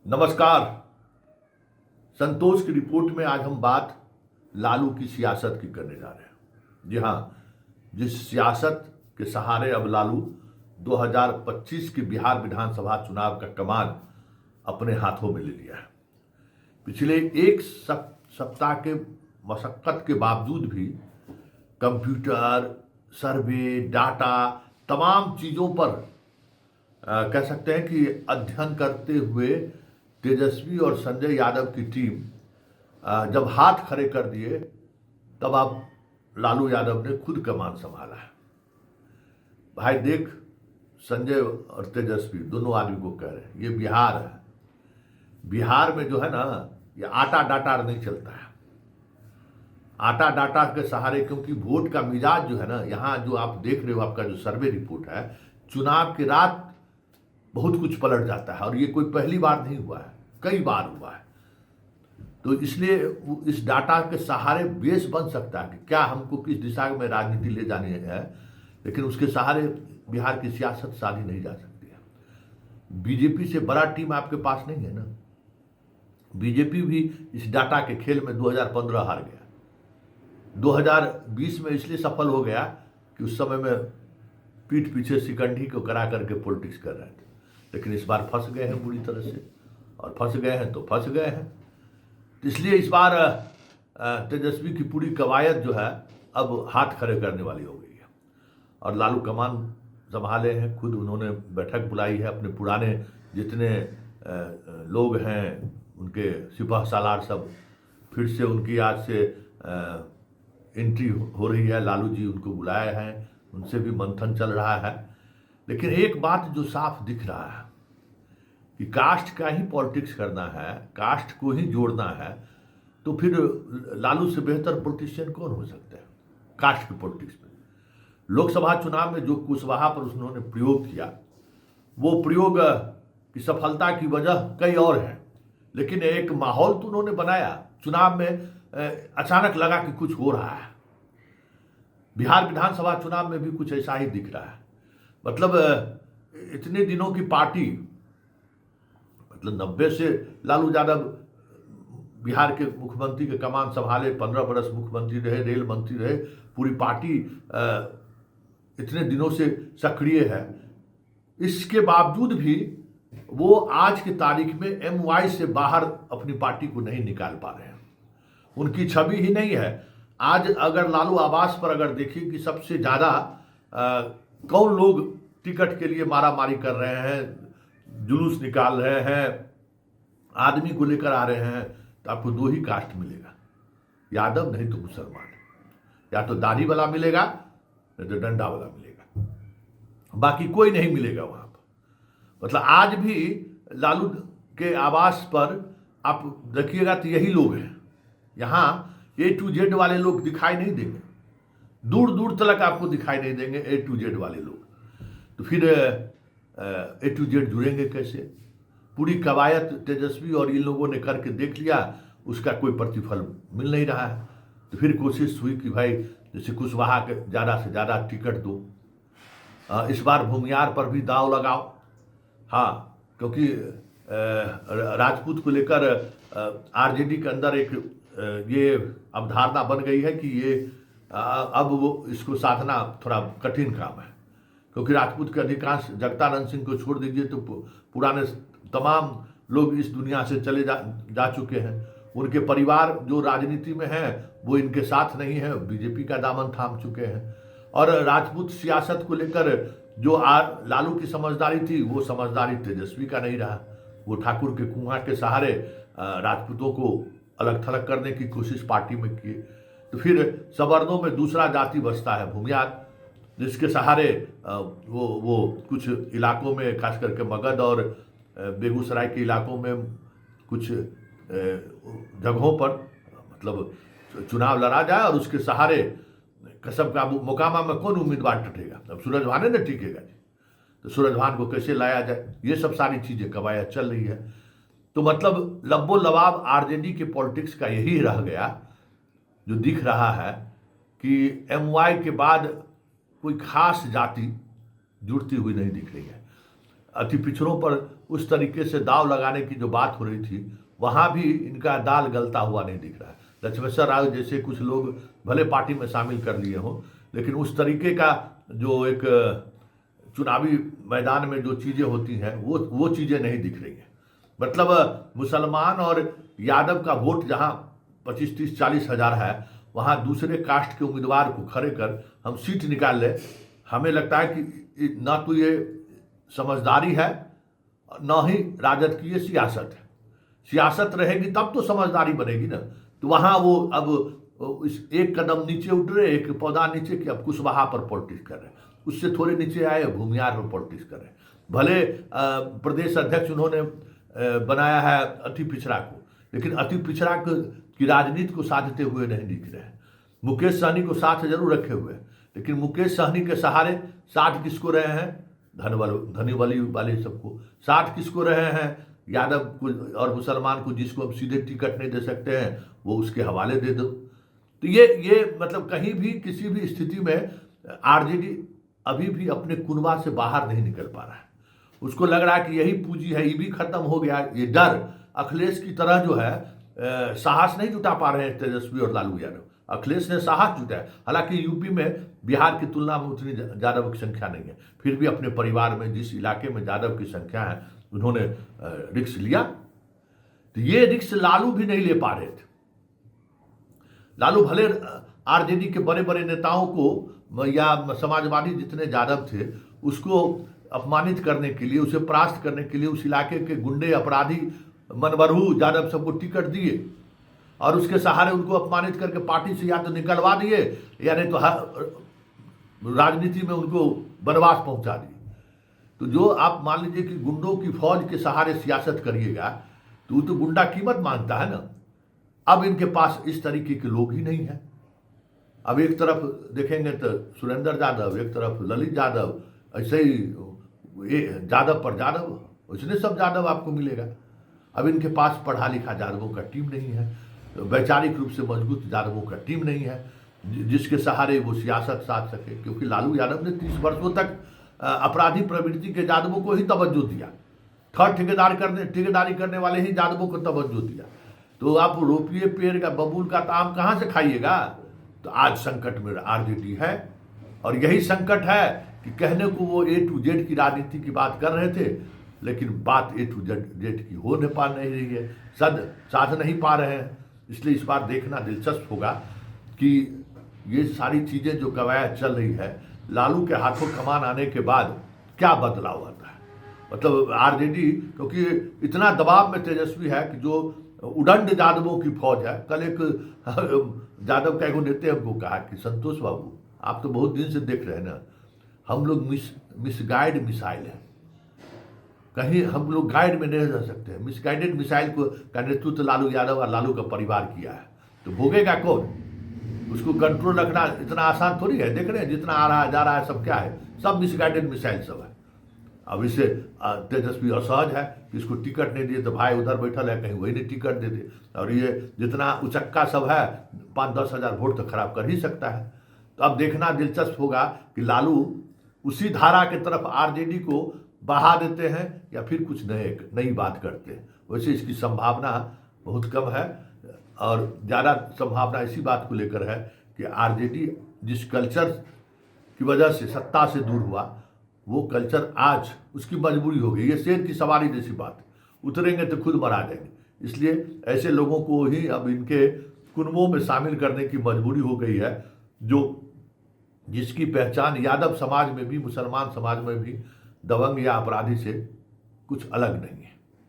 नमस्कार। संतोष की रिपोर्ट में आज हम बात लालू की सियासत की करने जा रहे हैं। जी हाँ, जिस सियासत के सहारे अब लालू 2025 के बिहार विधानसभा चुनाव का कमान अपने हाथों में ले लिया है। पिछले एक सप्ताह के मशक्कत के बावजूद भी कंप्यूटर, सर्वे, डाटा, तमाम चीज़ों पर कह सकते हैं कि अध्ययन करते हुए तेजस्वी और संजय यादव की टीम जब हाथ खड़े कर दिए तब अब लालू यादव ने खुद कमान संभाला है। भाई देख, संजय और तेजस्वी दोनों आदमी को कह रहे हैं ये बिहार है। बिहार में जो है ना, ये आटा डाटा नहीं चलता है। आटा डाटा के सहारे, क्योंकि वोट का मिजाज जो है ना, यहाँ जो आप देख रहे हो, आपका जो सर्वे रिपोर्ट है, चुनाव की रात बहुत कुछ पलट जाता है। और ये कोई पहली बार नहीं हुआ है, कई बार हुआ है। तो इसलिए इस डाटा के सहारे बेस बन सकता है कि क्या हमको किस दिशा में राजनीति ले जानी है, लेकिन उसके सहारे बिहार की सियासत साधी नहीं जा सकती है। बीजेपी से बड़ा टीम आपके पास नहीं है ना। बीजेपी भी इस डाटा के खेल में 2015 हार गया। 2020 में इसलिए सफल हो गया कि उस समय में पीठ पीछे शिकंडी को करा करके पॉलिटिक्स कर रहे थे, लेकिन इस बार फंस गए हैं बुरी तरह से। और फंस गए हैं तो फंस गए हैं। तो इसलिए इस बार तेजस्वी की पूरी कवायद जो है अब हाथ खड़े करने वाली हो गई है। और लालू कमान संभाले हैं, खुद उन्होंने बैठक बुलाई है। अपने पुराने जितने लोग हैं, उनके सिपह सालार सब फिर से उनकी आज से एंट्री हो रही है। लालू जी उनको बुलाए हैं, उनसे भी मंथन चल रहा है। लेकिन एक बात जो साफ दिख रहा है कि कास्ट का ही पॉलिटिक्स करना है, कास्ट को ही जोड़ना है, तो फिर लालू से बेहतर पॉलिटिशियन कौन हो सकता है कास्ट के पॉलिटिक्स में। लोकसभा चुनाव में जो कुशवाहा पर उन्होंने प्रयोग किया, वो प्रयोग की सफलता की वजह कई और है, लेकिन एक माहौल तो उन्होंने बनाया। चुनाव में अचानक लगा कि कुछ हो रहा है। बिहार विधानसभा चुनाव में भी कुछ ऐसा ही दिख रहा है। मतलब इतने दिनों की पार्टी, मतलब 90 से लालू यादव बिहार के मुख्यमंत्री के कमान संभाले, 15 बरस मुख्यमंत्री रहे, रेल मंत्री रहे, पूरी पार्टी इतने दिनों से सक्रिय है। इसके बावजूद भी वो आज की तारीख में MY से बाहर अपनी पार्टी को नहीं निकाल पा रहे हैं। उनकी छवि ही नहीं है। आज अगर लालू आवास पर अगर देखिए कि सबसे ज़्यादा कौन लोग टिकट के लिए मारामारी कर रहे हैं, जुलूस निकाल रहे हैं, आदमी को लेकर आ रहे हैं, तो आपको दो ही कास्ट मिलेगा, यादव नहीं तो मुसलमान। या तो दाढ़ी वाला मिलेगा, नहीं तो डंडा वाला मिलेगा, बाकी कोई नहीं मिलेगा वहां पर। मतलब आज भी लालू के आवास पर आप देखिएगा तो यही लोग हैं। यहाँ A to Z वाले लोग दिखाई नहीं देंगे, दूर दूर तक आपको दिखाई नहीं देंगे A to Z वाले लोग। तो फिर A to Z जुड़ेंगे कैसे? पूरी कवायद तेजस्वी और इन लोगों ने करके देख लिया, उसका कोई प्रतिफल मिल नहीं रहा है। तो फिर कोशिश हुई कि भाई जैसे कुशवाहा के ज़्यादा से ज़्यादा टिकट दो, इस बार भूमियार पर भी दाव लगाओ। हाँ, क्योंकि राजपूत को लेकर RJD के अंदर एक ये अवधारणा बन गई है कि ये अब वो इसको साधना थोड़ा कठिन काम है, क्योंकि राजपूत के अधिकांश, जगतानंद सिंह को छोड़ दीजिए तो पुराने तमाम लोग इस दुनिया से चले जा चुके हैं। उनके परिवार जो राजनीति में हैं वो इनके साथ नहीं है, बीजेपी का दामन थाम चुके हैं। और राजपूत सियासत को लेकर जो लालू की समझदारी थी, वो समझदारी तेजस्वी का नहीं रहा। वो ठाकुर के कुआं के सहारे राजपूतों को अलग थलग करने की कोशिश पार्टी में की। तो फिर सवर्णों में दूसरा जाति बचता है भूमियार, जिसके सहारे वो कुछ इलाकों में, खास करके मगध और बेगूसराय के इलाकों में कुछ जगहों पर मतलब चुनाव लड़ा जाए, और उसके सहारे कसब का मोकामा में कौन उम्मीदवार टटेगा? अब सूरज भान ने टिकेगा जी, तो सूरज भान को कैसे लाया जाए, ये सब सारी चीज़ें कवायद चल रही है। तो मतलब लब्बो लबाब RJD के पॉलिटिक्स का यही रह गया, जो दिख रहा है कि MY के बाद कोई खास जाति जुड़ती हुई नहीं दिख रही है। अति पिछड़ों पर उस तरीके से दाव लगाने की जो बात हो रही थी, वहाँ भी इनका दाल गलता हुआ नहीं दिख रहा है। लक्ष्मेश्वर राव जैसे कुछ लोग भले पार्टी में शामिल कर लिए हों, लेकिन उस तरीके का जो एक चुनावी मैदान में जो चीज़ें होती हैं वो चीज़ें नहीं दिख रही हैं। मतलब मुसलमान और यादव का वोट जहाँ 25, 30, 40 हज़ार है, वहाँ दूसरे कास्ट के उम्मीदवार को खड़े कर हम सीट निकाल लें। हमें लगता है कि ना तो ये समझदारी है, ना ही राजद की ये सियासत है। सियासत रहेगी तब तो समझदारी बनेगी ना। तो वहाँ वो अब इस एक कदम नीचे उठ रहे, एक पौधा नीचे कि अब कुशवाहा पर पॉलिटिक्स कर रहे हैं, उससे थोड़े नीचे आए भूमियार पर पॉलिटिक्स कर रहे हैं। भले प्रदेश अध्यक्ष उन्होंने बनाया है अति पिछड़ा को, लेकिन अति पिछड़ा की राजनीति को साधते हुए नहीं दिख रहे हैं। मुकेश सहनी को साथ जरूर रखे हुए हैं, लेकिन मुकेश सहनी के सहारे साथ किसको रहे हैं? धनी वाले सबको साथ किसको रहे हैं? यादव को और मुसलमान को, जिसको हम सीधे टिकट नहीं दे सकते हैं वो उसके हवाले दे दो। तो ये मतलब कहीं भी किसी भी स्थिति में आरजेडी अभी भी अपने कुनबा से बाहर नहीं निकल पा रहा है। उसको लग रहा है कि यही पूंजी है, ये भी खत्म हो गया। ये डर अखिलेश की तरह जो है साहस नहीं जुटा पा रहे हैं तेजस्वी और लालू यादव। अखिलेश ने साहस जुटाया, हालांकि यूपी में बिहार की तुलना में उतनी यादव की संख्या नहीं है, फिर भी अपने परिवार में जिस इलाके में यादव की संख्या है उन्होंने रिक्स लिया। तो ये रिक्स लालू भी नहीं ले पा रहे थे। लालू भले आरजेडी के बड़े बड़े नेताओं को या समाजवादी जितने यादव थे उसको अपमानित करने के लिए, उसे परास्त करने के लिए उस इलाके के गुंडे अपराधी मनबरहू यादव सबको टिकट दिए और उसके सहारे उनको अपमानित करके पार्टी से या तो निकलवा दिए या नहीं तो राजनीति में उनको वनवास पहुंचा दिए। तो जो आप मान लीजिए कि गुंडों की फौज के सहारे सियासत करिएगा तो वो तो गुंडा कीमत मांगता है ना। अब इनके पास इस तरीके के लोग ही नहीं है। अब एक तरफ देखेंगे तो सुरेंद्र यादव, एक तरफ ललित यादव, ऐसे ही यादव पर यादव, उसने सब यादव आपको मिलेगा। अब इनके पास पढ़ा लिखा यादवों का टीम नहीं है, वैचारिक रूप से मजबूत यादवों का टीम नहीं है जिसके सहारे वो सियासत साध सके। क्योंकि लालू यादव ने 30 वर्षों तक अपराधी प्रवृत्ति के यादवों को ही तवज्जो दिया, ठेकेदारी करने वाले ही यादवों को तवज्जो दिया। तो आप रोपिए पेड़ का बबूल का तो आम कहाँ से खाइएगा? तो आज संकट में आरजेडी है और यही संकट है कि कहने को वो A to Z की राजनीति की बात कर रहे थे, लेकिन बात A to Z की हो नहीं पा नहीं रही है, साध नहीं पा रहे हैं। इसलिए इस बार देखना दिलचस्प होगा कि ये सारी चीज़ें जो कवायद चल रही है, लालू के हाथों कमान आने के बाद क्या बदलाव आता है। मतलब आरजेडी क्योंकि इतना दबाव में तेजस्वी है कि जो उदंड यादवों की फौज है। कल एक यादव का एक नेता हमको कहा कि संतोष बाबू आप तो बहुत दिन से देख रहे हैं ना, हम लोग मिसगाइड मिसाइल है, कहीं हम लोग गाइड में नहीं रह सकते हैं। मिसगाइडेड मिसाइल का नेतृत्व लालू यादव और लालू का परिवार किया है, तो भोगेगा कौन? उसको कंट्रोल रखना इतना आसान थोड़ी है। देख रहे हैं जितना आ रहा है जा रहा है सब क्या है, सब मिसगाइडेड मिसाइल सब है। अब इसे तेजस्वी असहज है कि इसको टिकट नहीं दिए तो भाई उधर बैठल है, कहीं वही नहीं टिकट दे दे। और ये जितना उचक्का सब है 5-10 हज़ार वोट तो खराब कर ही सकता है। तो अब देखना दिलचस्प होगा कि लालू उसी धारा के तरफ आरजेडी को बढ़ा देते हैं या फिर कुछ नई बात करते हैं। वैसे इसकी संभावना बहुत कम है और ज़्यादा संभावना इसी बात को लेकर है कि आरजेडी जिस कल्चर की वजह से सत्ता से दूर हुआ, वो कल्चर आज उसकी मजबूरी हो गई। ये शेर की सवारी जैसी बात, उतरेंगे तो खुद मरा जाएंगे। इसलिए ऐसे लोगों को ही अब इनके कुनबों में शामिल करने की मजबूरी हो गई है, जिसकी पहचान यादव समाज में भी मुसलमान समाज में भी दबंग या अपराधी से कुछ अलग नहीं है।